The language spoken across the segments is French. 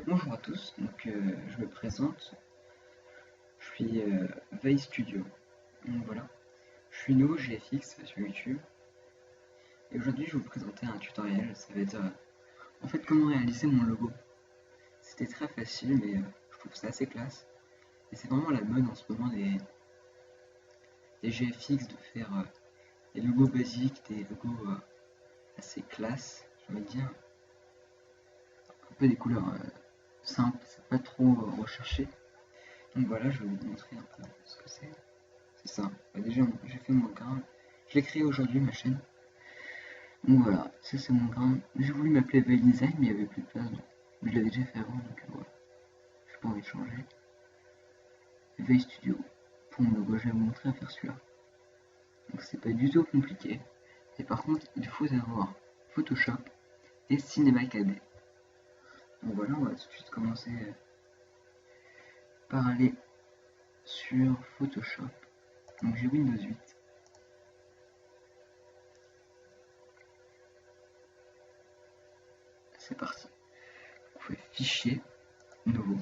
Bonjour à tous, je me présente, je suis Veil Studio. Donc voilà, je suis nouveau GFX sur YouTube et aujourd'hui je vais vous présenter un tutoriel. Ça va être en fait comment réaliser mon logo. C'était très facile mais je trouve ça assez classe et c'est vraiment la mode en ce moment des GFX de faire des logos basiques, des logos assez classe, j'ai envie de dire. Un peu des couleurs simples, c'est pas trop recherché. Donc voilà, je vais vous montrer un peu ce que c'est. C'est ça. Déjà, j'ai fait mon grain. Je l'ai créé aujourd'hui, ma chaîne. Donc voilà, ça c'est mon grain. J'ai voulu m'appeler Veil Design, mais il n'y avait plus de place. Donc, je l'avais déjà fait avant, donc voilà. J'ai pas envie de changer. Veil Studio. Pour mon logo, je vais vous montrer à faire celui-là. Donc c'est pas du tout compliqué. Et par contre, il faut avoir Photoshop et Cinema 4D. Donc voilà, on va tout de suite commencer par aller sur Photoshop. Donc j'ai Windows 8. C'est parti. Vous pouvez fichier, nouveau,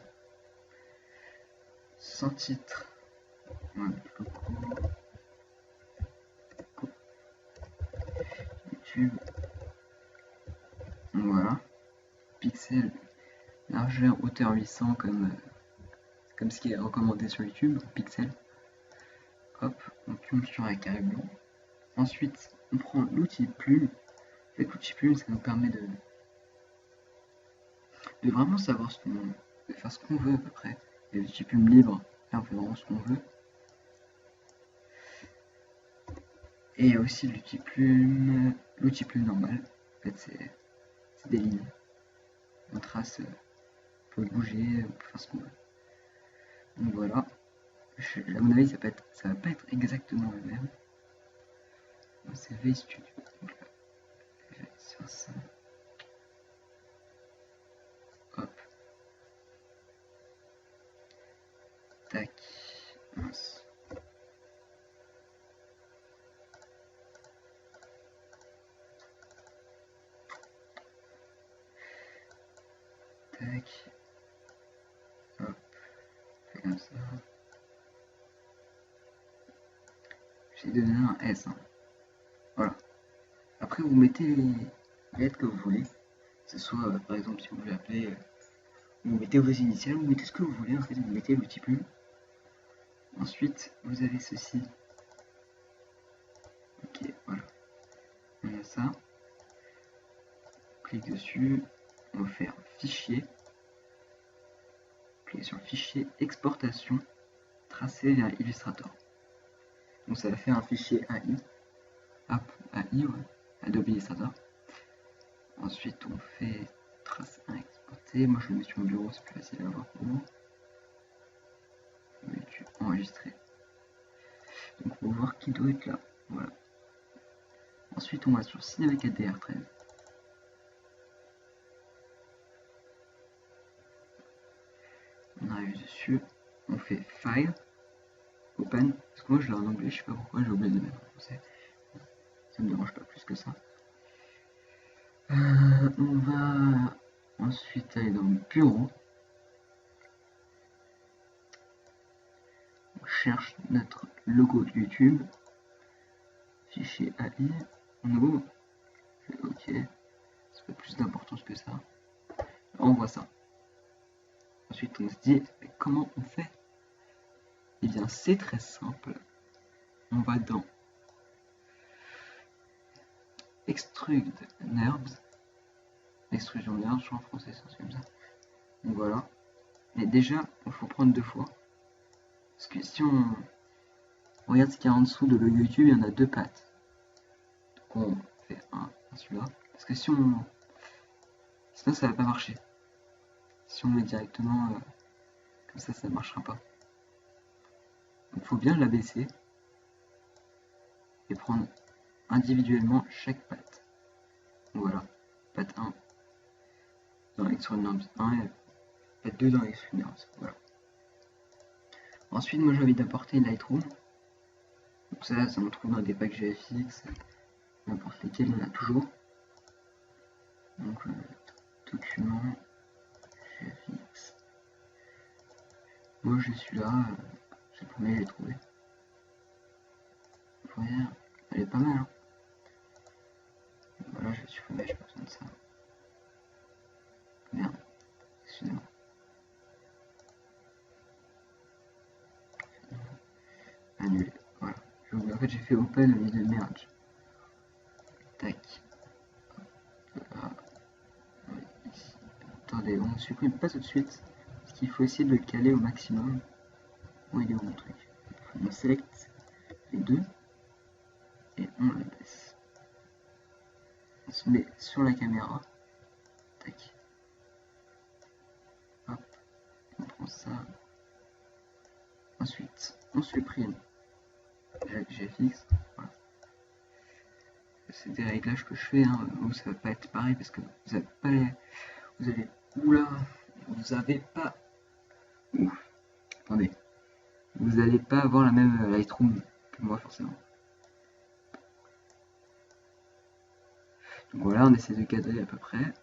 sans titre, voilà, YouTube, voilà, pixel, largeur, hauteur 800 comme ce qui est recommandé sur YouTube, pixel, hop, on tombe sur un carré blanc. Ensuite, on prend l'outil plume. Avec l'outil plume, ça nous permet de vraiment savoir de faire ce qu'on veut à peu près. Il y a l'outil plume libre, là on fait vraiment ce qu'on veut. Et il y a aussi l'outil plume normal. En fait, c'est des lignes. On trace, on peut bouger, on peut faire ce qu'on veut. Donc voilà. À mon avis, ça va pas être exactement le même. C'est Veil Studio. Donc là, je vais sur ça. Hop. Tac. Mince. Tac. Hop. Fait comme ça. J'ai donné un S. Hein. Voilà. Après, vous mettez les lettres que vous voulez. Que ce soit, par exemple, si vous voulez appeler, vous mettez vos initiales, vous mettez ce que vous voulez. En fait, vous mettez l'outil plume. Ensuite, vous avez ceci. Ok, voilà. On a ça. Clique dessus. On va faire fichier. Cliquez sur fichier exportation. Tracé vers Illustrator. Donc ça va faire un fichier AI. Hop, AI, ouais. Adobe Illustrator. Ensuite, on fait trace 1 exporter. Moi, je le mets sur mon bureau, c'est plus facile à voir pour vous. YouTube enregistré. Donc, on va voir qui doit être là. Voilà. Ensuite, on va sur Cinema 4D R13. On arrive dessus. On fait File, Open. Parce que moi, je l'ai en anglais, je sais pas pourquoi, j'ai oublié de le mettre en français. Ça me dérange pas plus que ça. On va ensuite aller dans le bureau. On cherche notre logo de YouTube. Fichier AI. On ouvre. Ok. C'est pas plus d'importance que ça. On voit ça. Ensuite, on se dit, mais comment on fait? Eh bien, c'est très simple. On va dans Extrude Nerves. Extrusion nerves, je crois en français, c'est comme ça. Donc voilà. Mais déjà, il faut prendre 2 fois. Parce que si on regarde ce qu'il y a en dessous de le YouTube, il y en a 2 pattes. Donc on fait un celui-là. Parce que sinon ça va pas marcher. Si on met directement comme ça ne marchera pas. Donc il faut bien l'abaisser et prendre individuellement chaque patte. Donc voilà, patte 1 dans Extrude Nerves 1 et patte 2 dans Extrude Nerves. Voilà. Ensuite, moi j'ai envie d'apporter Lightroom. Donc ça on trouve dans des packs GFX, n'importe lesquels, il y en a toujours. Donc document GFX. Moi j'ai celui-là, c'est le premier que j'ai trouvé. Fourrière, elle est pas mal, hein. Voilà, je vais supprimer, j'ai pas besoin de ça. Merde, excusez-moi. Annuler, voilà. En fait, j'ai fait open au lieu de merge. Tac. Voilà. Ici. Attendez, on ne supprime pas tout de suite. Parce qu'il faut essayer de le caler au maximum. Où il est où mon truc? On sélecte les deux. Et on le baisse. On se met sur la caméra. Tac. Hop. On prend ça. Ensuite, on supprime avec GFX. Voilà. C'est des réglages que je fais, hein, où ça va pas être pareil parce que vous avez pas les... Vous avez... Oula. Vous avez pas... Ouh. Attendez. Vous n'allez pas avoir la même Lightroom que moi forcément. Donc voilà, on essaie de cadrer à peu près.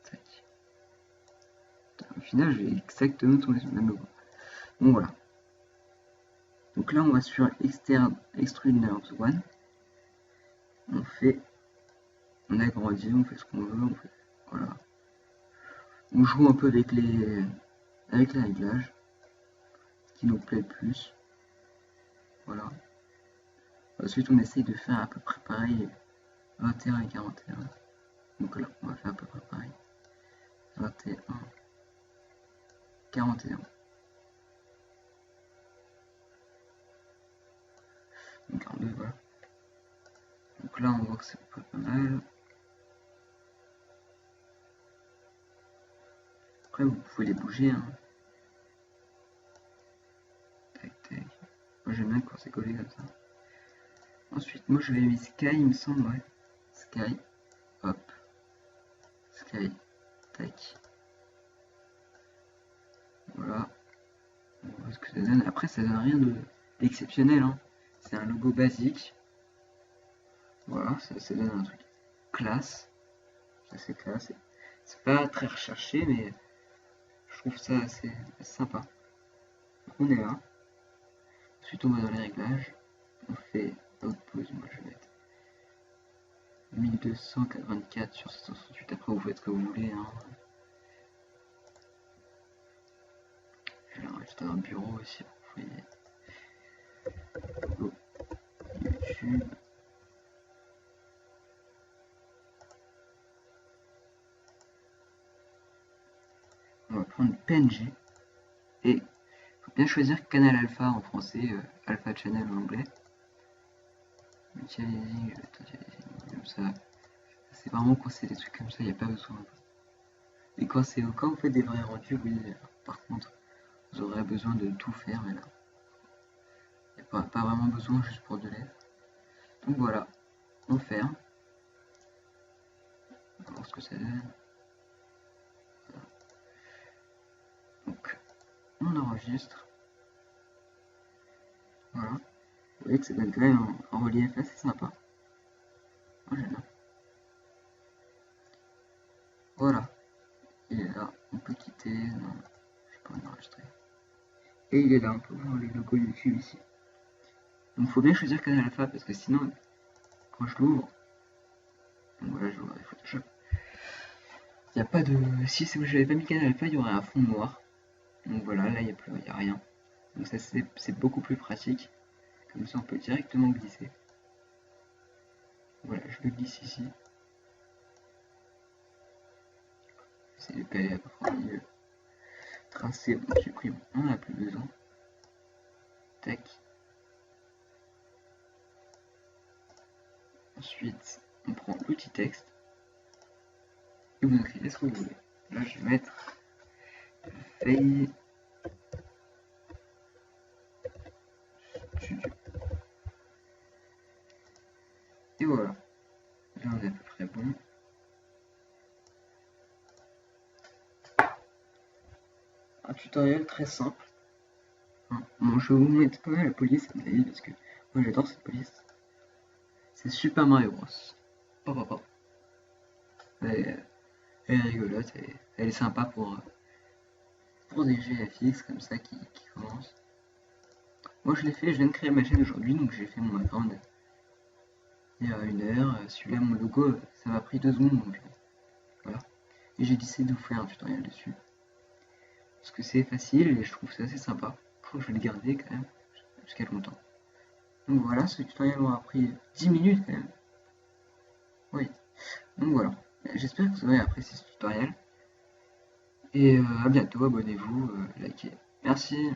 Tac. Au final, je vais exactement tomber sur le même logo. Donc voilà. Donc là, on va sur Extrude Layers 1. On agrandit, on fait ce qu'on veut, voilà. On joue un peu avec les réglages qui nous plaît le plus. Voilà. Ensuite, on essaye de faire à peu près pareil 21 et 41. Donc là, on va faire à peu près pareil. 21, 41. Donc 42, voilà. Donc là, on voit que c'est pas mal. Après, vous pouvez les bouger, hein. Tac, tac. Moi, j'aime bien quand c'est collé comme ça. Ensuite, moi, je vais mettre Sky, il me semble, ouais. Sky, hop. Sky, tac. Voilà. On voit ce que ça donne. Après, ça donne rien d'exceptionnel, hein. C'est un logo basique. Voilà, ça donne un truc classe. C'est classe. C'est pas très recherché, mais je trouve ça assez sympa. Donc on est là. Ensuite, on va dans les réglages. On fait Output. Moi, je vais mettre 1224 sur 768. Après, vous faites ce que vous voulez, hein. Je vais rajouter un bureau aussi pour fouiller. Oh, YouTube. On va prendre PNG et il faut bien choisir Canal Alpha en français, Alpha Channel en anglais. Mutualising, comme ça. C'est vraiment quand c'est des trucs comme ça, il n'y a pas besoin. Et quand vous faites des vrais rendus, oui, par contre, vous aurez besoin de tout faire, mais là, il n'y a pas vraiment besoin juste pour de l'aide. Donc voilà, on ferme. On va voir ce que ça donne. Voilà. Donc, on enregistre. Voilà. Vous voyez que ça donne quand même un relief assez sympa. Moi j'aime bien. Voilà. Il est là. On peut quitter. Non, je peux pas enregistrer. Et il est là. On peut voir le logo YouTube ici. Donc il faut bien choisir Canal Alpha parce que sinon, quand je l'ouvre, donc voilà, je l'ouvre avec Photoshop. Il n'y a pas de. Si j'avais pas mis Canal Alpha, il y aurait un fond noir. Donc voilà, là il n'y a rien. Donc ça c'est beaucoup plus pratique. Comme ça on peut directement glisser. Voilà, je le glisse ici. C'est le caler à peu près au milieu. Tracé, on supprime, on n'a plus besoin. Tac. Ensuite, on prend l'outil texte. Et vous écrivez ce que vous voulez. Là je vais mettre Faye Studio. Et voilà. Là on est à peu près bon. Un tutoriel très simple. Bon, je vais vous mettre quand même la police, comme d'habitude, parce que moi j'adore cette police. C'est Super Mario Bros. Papa. Elle est rigolote, elle est sympa pour pour des GFX comme ça qui commencent. Moi je l'ai fait, je viens de créer ma chaîne aujourd'hui, donc j'ai fait mon background il y a 1 heure. Celui-là, mon logo, ça m'a pris 2 secondes, donc voilà. Et j'ai décidé de vous faire un tutoriel dessus. Parce que c'est facile et je trouve ça assez sympa. Je crois que je vais le garder quand même jusqu'à longtemps. Donc voilà, ce tutoriel m'aura pris 10 minutes quand même. Oui. Donc voilà. J'espère que vous aurez apprécié ce tutoriel. Et à bientôt, abonnez-vous, likez. Merci.